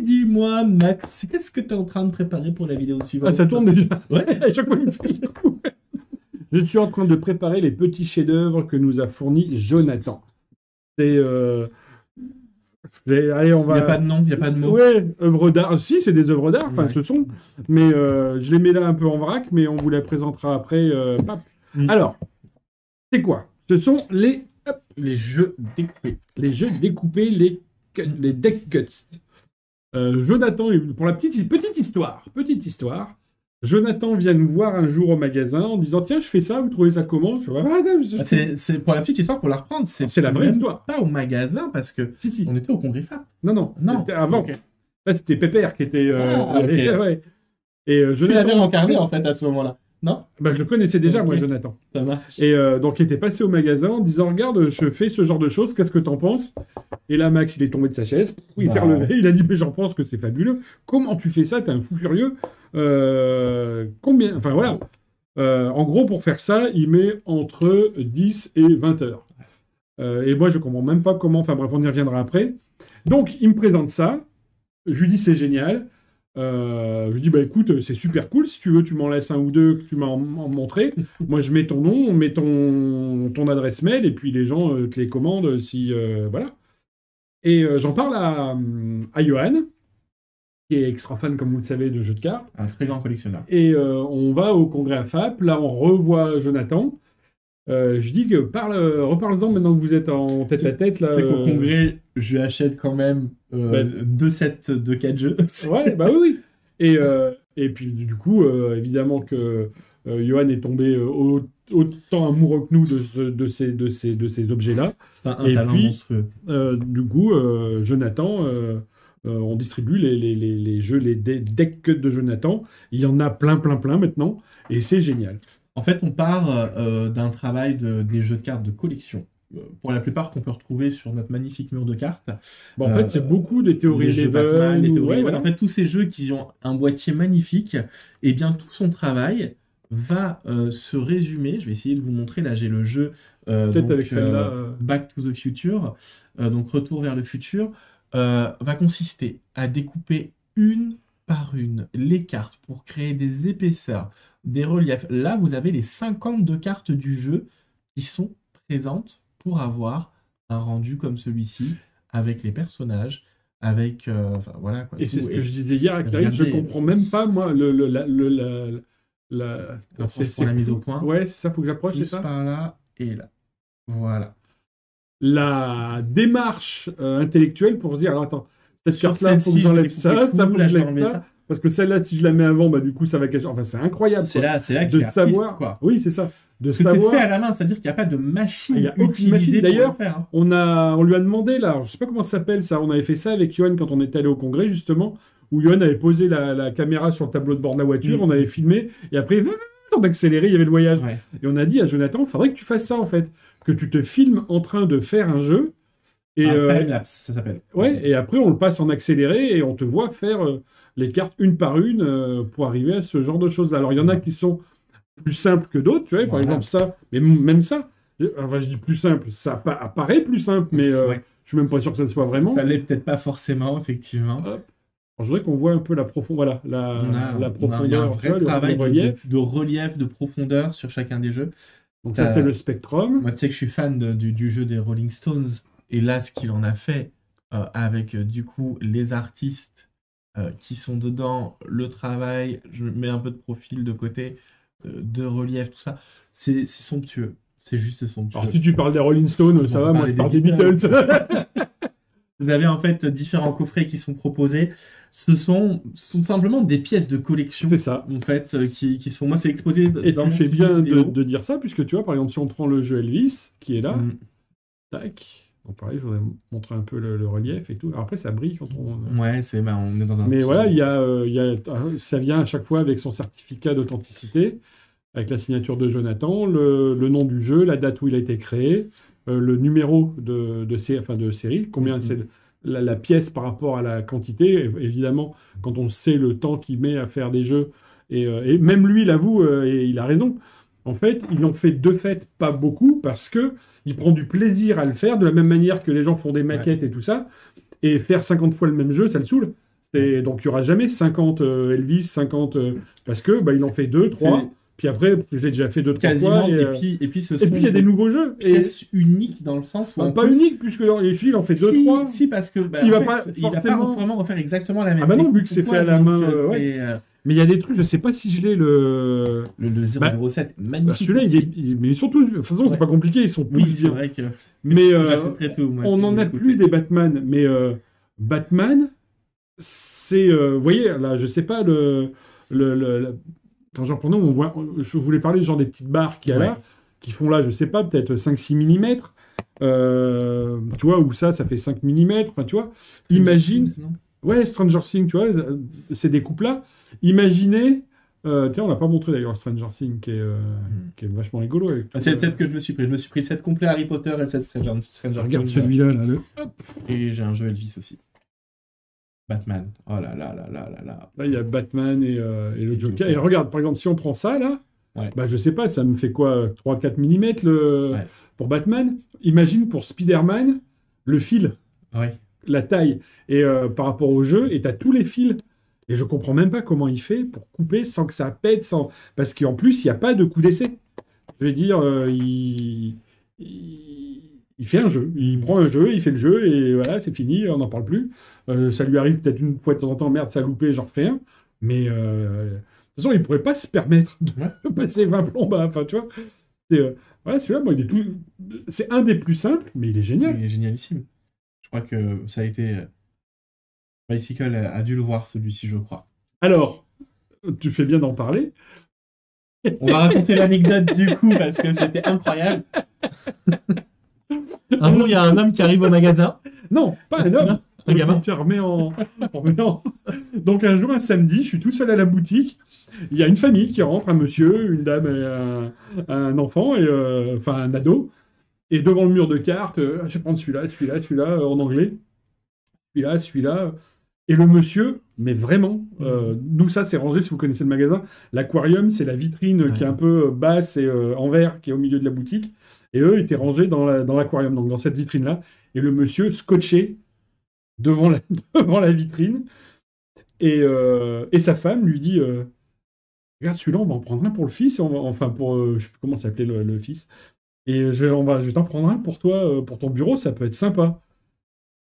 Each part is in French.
dis-moi, Max, qu'est-ce que tu es en train de préparer pour la vidéo suivante? Ah, ça tourne déjà. Ouais. À chaque fois, il me fait le coup. Je suis en train de préparer les petits chefs-d'œuvre que nous a fournis Jonathan. C'est... Allez, on Il va... n'y a pas de nom, il n'y a pas de mots. Ouais, œuvres d'art. Si, c'est des œuvres d'art, enfin, Ouais. ce sont. Mais je les mets là un peu en vrac, mais on vous la présentera après. Pap. Alors, c'est quoi? Ce sont Les jeux découpés. les jeux découpés, les deck cuts. Jonathan, pour la petite histoire, Jonathan vient nous voir un jour au magasin en disant tiens, je fais ça, vous trouvez ça comment? Je fais, C'est pour la petite histoire, pour la reprendre. C'est la vraie même histoire. Pas au magasin parce que Si. on était au Congrès FAP. Non, Non. c'était avant. Ok. Là, c'était Pépère qui était. Ok. Ouais. Et Tu l'avais Jonathan, incarné en fait à ce moment-là. Non? bah, je le connaissais déjà, Ok. moi, Jonathan. Ça marche. Et donc, il était passé au magasin en disant regarde, je fais ce genre de choses, qu'est-ce que t'en penses? Et là, Max, il est tombé de sa chaise, il s'est relevé, il a dit mais j'en pense que c'est fabuleux. Comment tu fais ça? T'es un fou furieux. Combien? Enfin, voilà. En gros, pour faire ça, il met entre 10 et 20 heures. Et moi, je comprends même pas comment. Enfin, bref, on y reviendra après. Donc, il me présente ça. Je lui dis, c'est génial. Je lui dis, bah écoute, c'est super cool. Si tu veux, tu m'en laisses un ou deux que tu m'as montré. Moi, je mets ton nom, on met ton adresse mail, et puis les gens te les commandent si. Voilà. Et j'en parle à Johan, qui est extra fan, comme vous le savez, de jeux de cartes. Un très grand collectionneur. Et on va au congrès à FAP. Là, on revoit Jonathan. Je dis que reparle-en maintenant que vous êtes en tête à tête. Là, C'est qu'au congrès, je lui achète quand même bah, 2 sets de 4 jeux. Ouais, bah oui. Et puis, du coup, évidemment que Johan est tombé autant amoureux que nous de ces objets-là. C'est un Et talent puis, monstrueux. Du coup, Jonathan, on distribue les jeux, les deck cuts de Jonathan. Il y en a plein maintenant. Et c'est génial. En fait, on part d'un travail des jeux de cartes de collection. Pour la plupart qu'on peut retrouver sur notre magnifique mur de cartes. Bon, en fait, c'est beaucoup des théories Les jeux Eleven, Batman, les théories. ouais, Voilà. En fait, tous ces jeux qui ont un boîtier magnifique, et bien tout son travail va se résumer. Je vais essayer de vous montrer. Là, j'ai le jeu Peut-être avec celle-là. Back to the Future, donc Retour vers le futur, va consister à découper une par une les cartes pour créer des épaisseurs, des reliefs. Là, vous avez les 52 cartes du jeu qui sont présentes pour avoir un rendu comme celui-ci, avec les personnages, avec... enfin, voilà, quoi, Et c'est tout. ce que je disais hier avec Clarisse, je regardez, comprends même pas, moi, L'approche pour la mise au point. Ouais, c'est ça, faut que j'approche, c'est Juste ça? par là et là. Voilà. La démarche intellectuelle pour se dire, alors attends, cette Sur carte-là, faut que celle-ci, je j'enlève vais ça, découper ça, tout, faut là, que je je vais lève enlever ça. ça. Parce que celle-là, si je la mets avant, bah du coup, ça va cacher. Enfin, c'est incroyable. C'est quoi. là De qu'il y a savoir, pif, quoi. oui, c'est ça. De C'est savoir. fait à la main, c'est-à-dire qu'il n'y a pas de machine Il y a aucune utilisée machine. pour D'ailleurs, le faire. Hein. On lui a demandé, là, je sais pas comment ça s'appelle ça, on avait fait ça avec Johan quand on était allé au congrès, justement, où Johan avait posé la caméra sur le tableau de bord de la voiture, on avait filmé, et après, on a accéléré, il y avait le voyage. Ouais. Et on a dit à Jonathan, il faudrait que tu fasses ça, en fait. Que tu te filmes en train de faire un jeu. Et, Un time-lapse, ça s'appelle. ouais, et après, on le passe en accéléré, et on te voit faire les cartes une par une pour arriver à ce genre de choses-là. Alors, il y en a qui sont plus simples que d'autres, tu vois, par exemple ça, mais même ça, enfin, je dis plus simple, ça apparaît plus simple, mais Ouais. je suis même pas sûr que ça le soit vraiment. Ça l'est peut-être pas forcément, effectivement. Hop. Alors, je voudrais qu'on voit un peu la profondeur, voilà, la profondeur, il y a un tu vrai vois, le travail relief. de relief, de profondeur sur chacun des jeux. Donc ça, c'est le spectrum. Moi, tu sais que je suis fan du jeu des Rolling Stones. Et là, ce qu'il en a fait avec, du coup, les artistes qui sont dedans, le travail, je mets un peu de profil de côté, de relief, tout ça, c'est somptueux. C'est juste somptueux. Alors, si tu parles des Rolling Stones, ça On va, moi parlait je parle des des Beatles. Vous avez en fait différents coffrets qui sont proposés. Ce sont simplement des pièces de collection. C'est ça. En fait, qui sont... Moi, c'est exposé Et dans tu mon fais studio bien vidéo. de dire ça, puisque tu vois, par exemple, si on prend le jeu Elvis, qui est là, tac, donc pareil, je voudrais montrer un peu le relief et tout. Alors après, ça brille quand on... Ouais, on est dans un... Mais voilà, ça vient à chaque fois avec son certificat d'authenticité, avec la signature de Jonathan, le nom du jeu, la date où il a été créé, le numéro de série, combien c'est la pièce par rapport à la quantité. Évidemment, quand on sait le temps qu'il met à faire des jeux, et même lui, il avoue, et il a raison, en fait, il en fait de fait pas beaucoup, parce que il prend du plaisir à le faire, de la même manière que les gens font des maquettes et tout ça, et faire 50 fois le même jeu, ça le saoule. Donc il n'y aura jamais 50 Elvis, 50... parce que bah, il en fait 2, 3, puis après, je l'ai déjà fait 2, 3 quasiment, fois. Et puis ce et puis il y a des nouveaux jeux. Pièces uniques dans le sens où... Bah, pas unique, puisque dans les films, il en fait 2, 3. Si, parce que bah, il va pas vraiment refaire exactement la même. Ah bah non, vu que c'est fait à la main. Mais il y a des trucs, je sais pas si je l'ai le 007, magnifique. Celui-là, mais ils sont tous. De toute façon, c'est pas compliqué, ils sont tous bien. C'est vrai que. Mais on n'en a plus des Batman. Mais Batman, c'est. Vous voyez, là, je sais pas Attends, genre pendant, je voulais parler genre des petites barres qu'il y a là, qui font là, je sais pas, peut-être 5-6 mm. Tu vois, où ça fait 5 mm. Enfin, tu vois, imagine. Ouais, Stranger Things, tu vois, ces découpes-là. Imaginez, tiens, on l'a pas montré d'ailleurs Stranger Things, qui est vachement rigolo. C'est le set que je me suis pris. Je me suis pris le set complet Harry Potter et le set Stranger Things. Regarde celui-là, là. Et j'ai un jeu Elvis aussi. Batman. Oh là là là là là là. Là, il y a Batman et le Joker. Et regarde, par exemple, si on prend ça, là, bah, je sais pas, ça me fait quoi, 3-4 mm pour Batman. Imagine pour Spider-Man, le fil. La taille. Et par rapport au jeu, et t'as tous les fils. Et je comprends même pas comment il fait pour couper sans que ça pète, parce qu'en plus, il n'y a pas de coup d'essai. Je veux dire, il fait un jeu. Il prend un jeu, il fait le jeu, et voilà, c'est fini, on n'en parle plus. Ça lui arrive peut-être une fois de temps en temps, merde, ça a loupé, j'en refais un. Mais de toute façon, il pourrait pas se permettre de passer 20 plombs. Enfin, tu vois. Voilà, celui-là, bon, c'est un des plus simples, mais il est génial. Il est génialissime. Je crois que ça a été... Bicycle a dû le voir, celui-ci, je crois. Alors, tu fais bien d'en parler. On va raconter l'anecdote du coup, parce que c'était incroyable. Un jour, il y a un homme qui arrive au magasin. Non, pas un homme. Un gamin. Donc un jour, un samedi, je suis tout seul à la boutique. Il y a une famille qui rentre, un monsieur, une dame et un enfant, enfin un ado. Et devant le mur de cartes, je vais prendre celui-là, en anglais. Celui-là. Et le monsieur, mais vraiment, nous ça c'est rangé, si vous connaissez le magasin, l'aquarium, c'est la vitrine qui est un peu basse et en verre, qui est au milieu de la boutique. Et eux étaient rangés dans l'aquarium, donc dans cette vitrine-là. Et le monsieur scotché devant la vitrine. Et sa femme lui dit regarde celui-là, on va en prendre un pour le fils, enfin pour, je sais plus comment s'appelait le fils. Et je vais t'en prendre un pour toi, pour ton bureau, ça peut être sympa.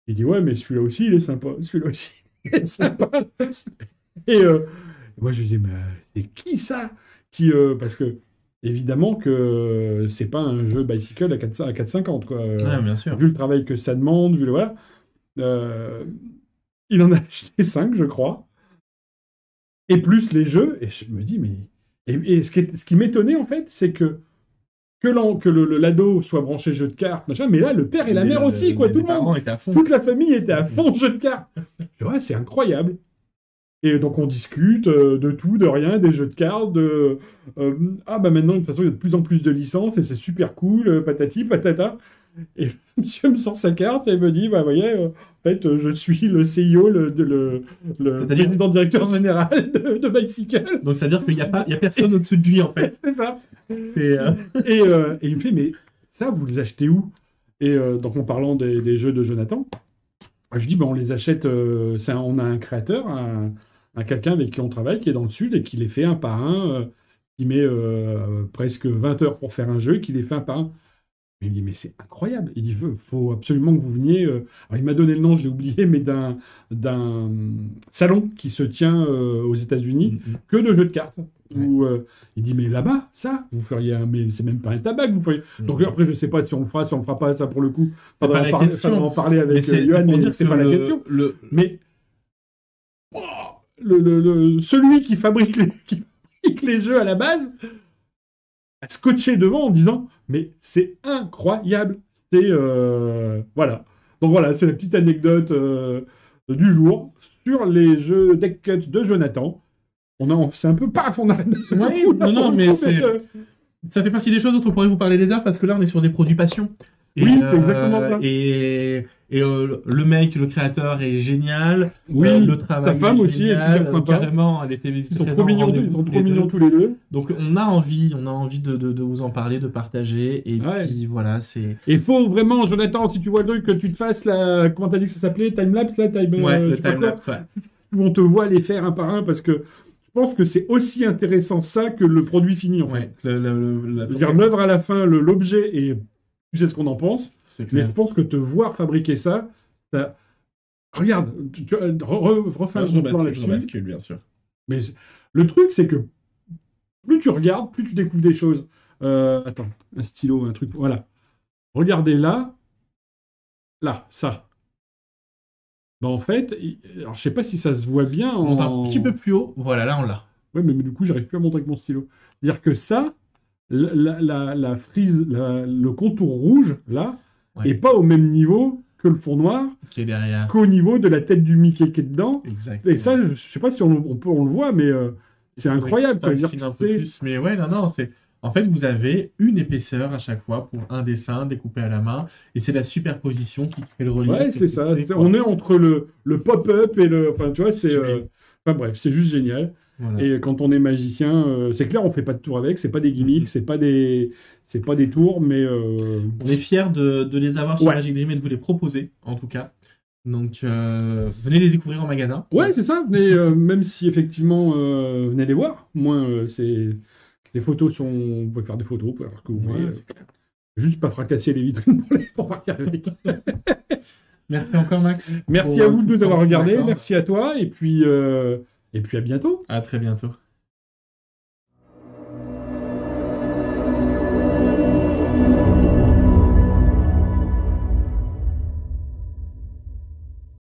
Il dit ouais, mais celui-là aussi, il est sympa. Celui-là aussi, il est sympa. Et moi, je lui dis, mais c'est qui ça parce que, évidemment, que c'est pas un jeu bicycle à 4,50, quoi. Bien sûr. Vu le travail que ça demande, voilà. Il en a acheté 5, je crois. Et plus les jeux. Et je me dis, mais... Et ce qui m'étonnait, en fait, c'est que l'ado soit branché jeu de cartes, machin, mais là, le père et la mère aussi, quoi, tout le monde. Était à fond. Toute la famille était à fond jeu de cartes. Ouais, c'est incroyable. Et donc, on discute de tout, de rien, des jeux de cartes, maintenant, de toute façon, il y a de plus en plus de licences, et c'est super cool, patati, patata. Et le monsieur me sort sa carte, et me dit, bah, vous voyez, en fait, je suis le CEO, le président directeur général de Bicycle. Donc, c'est-à-dire qu'il n'y a personne au-dessus de lui, en fait. C'est ça. Et il me fait, mais ça, vous les achetez où? Et donc, en parlant des jeux de Jonathan, je dis, on les achète, on a un créateur, quelqu'un avec qui on travaille, qui est dans le sud, et qui les fait un par un, qui met presque 20 heures pour faire un jeu, qui les fait un par un. Il me dit, mais c'est incroyable. Il dit, faut absolument que vous veniez. Alors, il m'a donné le nom, je l'ai oublié, mais d'un salon qui se tient aux États-Unis, que de jeux de cartes. Où, il dit, mais là-bas, ça, vous feriez mais c'est même pas un tabac que vous feriez. Donc après, je sais pas si on le fera, si on le fera pas, ça pour le coup. Faudra en parler avec Yoann, mais c'est pas la question. Mais celui qui fabrique les jeux à la base a scotché devant en disant, mais c'est incroyable. C'est voilà. Donc voilà, c'est la petite anecdote du jour sur les jeux Deck Cut de Jonathan. C'est un peu paf, on arrête. Oui, non, mais ça fait partie des choses dont on pourrait vous parler des heures, parce que là, on est sur des produits passion. Oui, c'est exactement ça. Et le mec, le créateur est génial. Oui, le travail sa femme est aussi génial, est super sympa. Carrément, elle était Ils sont trop mignons tous les deux. Donc on a envie de vous en parler, de partager. Et puis voilà, c'est... Il faut vraiment, Jonathan, si tu vois le truc, que tu te fasses la... Comment t'as dit que ça s'appelait? Timelapse, là? Le timelapse, ouais. où on te voit les faire un par un, parce que je pense que c'est aussi intéressant ça que le produit fini, en fait. Ouais, C'est-à-dire l'œuvre à la fin, l'objet, et tu sais ce qu'on en pense, c'est mais clair. je pense que te voir fabriquer ça, regarde, refais un Je bon plan rebascule, là-dessus. bien sûr. Mais le truc, c'est que plus tu regardes, plus tu découvres des choses. Attends, un stylo, un truc. Voilà. Regardez là. Là, ça. Bah, en fait, alors, je sais pas si ça se voit bien On monte un en... petit peu plus haut. Voilà, là, on l'a. Ouais, mais du coup, j'arrive plus à montrer avec mon stylo. C'est-à-dire que ça, la frise, le contour rouge, là, Ouais. est pas au même niveau que le fond noir, Qui est derrière. qu'au niveau de la tête du Mickey qui est dedans. Exactement. Et ça, je sais pas si on le voit, mais c'est incroyable. Quoi. Ouais, Je veux ça dire, affine un peu plus. Mais ouais, non, c'est... En fait, vous avez une épaisseur à chaque fois pour un dessin découpé à la main. Et c'est la superposition qui crée le relief. Ouais, c'est ça. quoi. On est entre le pop-up et le... Enfin, tu vois, c'est... Sublime. Enfin bref, c'est juste génial. Voilà. Et quand on est magicien, c'est clair, on fait pas de tour avec, c'est pas des gimmicks, c'est pas des tours, mais On est fiers de les avoir chez Ouais. Magic Dream et de vous les proposer, en tout cas. Donc, venez les découvrir en magasin. ouais, c'est ça. Venez, même si effectivement, venez les voir. Moi, c'est les photos sont, vous pouvez faire des photos, vous pouvez faire ce que vous Ouais, voulez. c'est clair. Juste pas fracasser les vitrines pour partir avec. Merci encore, Max. Merci pour, à vous de tout nous ce avoir temps. regardés, D'accord. merci à toi, et puis à bientôt. À très bientôt.